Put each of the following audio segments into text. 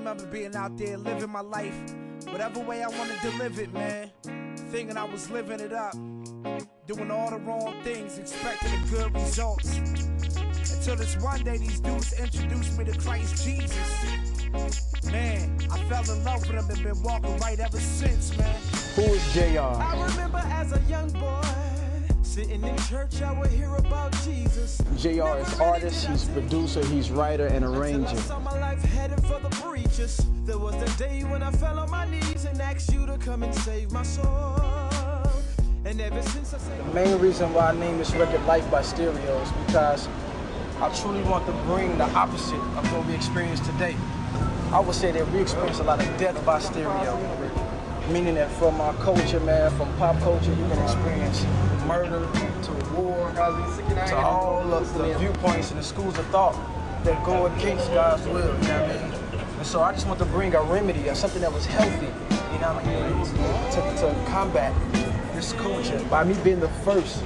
remember being out there living my life whatever way I wanted to live it, man. Thinking I was living it up, doing all the wrong things, expecting the good results. Until this one day these dudes introduced me to Christ Jesus. Man, I fell in love with him and been walking right ever since, man. Who is JR? I remember as a young boy, sitting in church, I would hear about Jesus. JR is artist, he's producer, he's writer and arranger. I saw my life headed for the breaches. There was the day when I fell on my knees and asked you to come and save my soul. And ever since I said The main reason why I named this record Life by Stereo is because I truly want to bring the opposite of what we experience today. I would say that we experience a lot of death by stereo, meaning that from our culture, man, from pop culture, you can experience murder to war, to all of the viewpoints and the schools of thought that go against God's will, you know what I mean? And so I just want to bring a remedy, or something that was healthy, you know what I mean, to combat this culture. By me being the first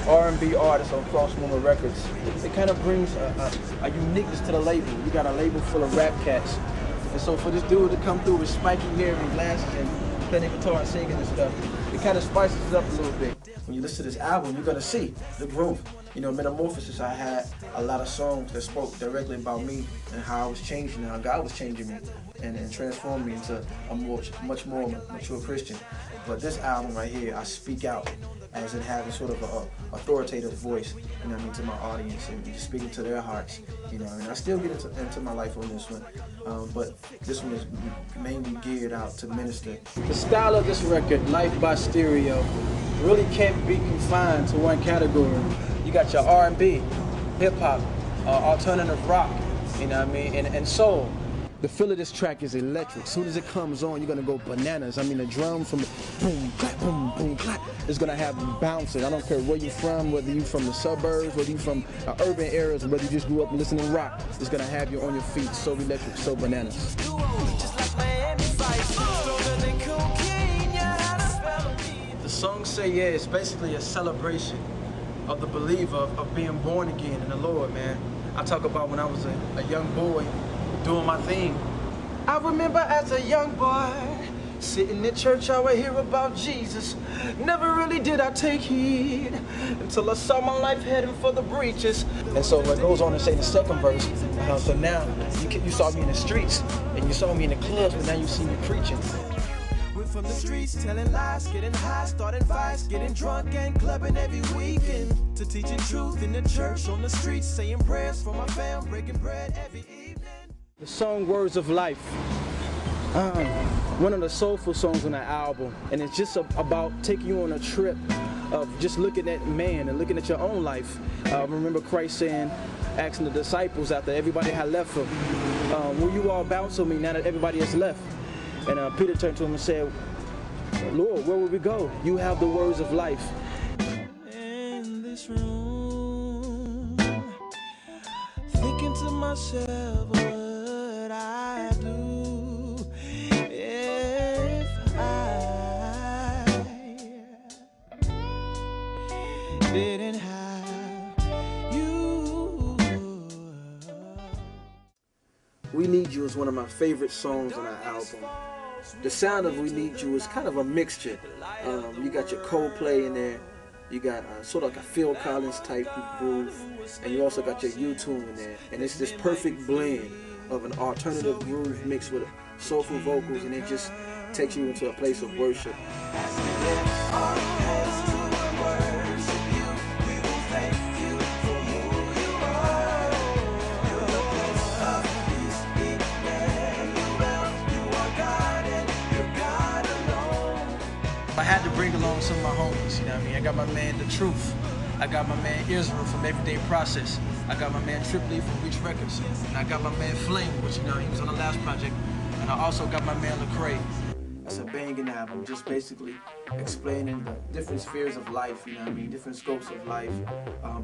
R&B artist on krs-one Records, it kind of brings a uniqueness to the label. You got a label full of rap cats. And so for this dude to come through with spiky hair and glasses and playing guitar and singing and stuff, it kind of spices it up a little bit. When you listen to this album, you're gonna see the growth. You know, Metamorphosis, I had a lot of songs that spoke directly about me and how I was changing and how God was changing me and transformed me into a much more mature Christian. But this album right here, I speak out as in having sort of an authoritative voice, you know what I mean, to my audience and speaking to their hearts, you know. And I still get into my life on this one, but this one is mainly geared out to minister. The style of this record, Life by Stereo, really can't be confined to one category. You got your R&B, hip-hop, alternative rock, you know what I mean, and soul. The feel of this track is electric. As soon as it comes on, you're gonna go bananas. I mean, the drum from the boom, clap, boom, boom, clap is gonna have you bouncing. I don't care where you're from, whether you're from the suburbs, whether you're from urban areas, or whether you just grew up listening to rock, it's gonna have you on your feet. So electric, so bananas. The song Say Yeah is basically a celebration of the believer of being born again in the Lord, man. I talk about when I was a young boy doing my thing. I remember as a young boy, sitting in church, I would hear about Jesus. Never really did I take heed until I saw my life heading for the breaches. And so it goes on to say in the second verse, so now you saw me in the streets and you saw me in the clubs, but now you see me preaching. Went from the streets, telling lies, getting high, starting fights, getting drunk and clubbing every weekend, to teaching truth in the church, on the streets, saying prayers for my fam, breaking bread every evening. The song Words of Life, one of the soulful songs on that album, and it's just about taking you on a trip of just looking at man and looking at your own life. Remember Christ saying, asking the disciples after everybody had left him, will you all bounce on me now that everybody has left? And Peter turned to him and said, Lord, where will we go? You have the words of life. In this room, thinking to myself what I do if I didn't have you. We Need You is one of my favorite songs on our album. The sound of We Need You is kind of a mixture. You got your Coldplay in there, you got sort of like a Phil Collins type groove, and you also got your U-tune in there. And it's this perfect blend of an alternative groove mixed with soulful vocals, and it just takes you into a place of worship. I had to bring along some of my homies, you know what I mean? I got my man The Truth. I got my man Israel from Everyday Process. I got my man Triple E from Reach Records. And I got my man Flame, which, you know, he was on the last project. And I also got my man Lecrae. It's a banging album, just basically explaining the different spheres of life, you know what I mean? Different scopes of life,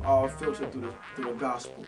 all filtered through the gospel.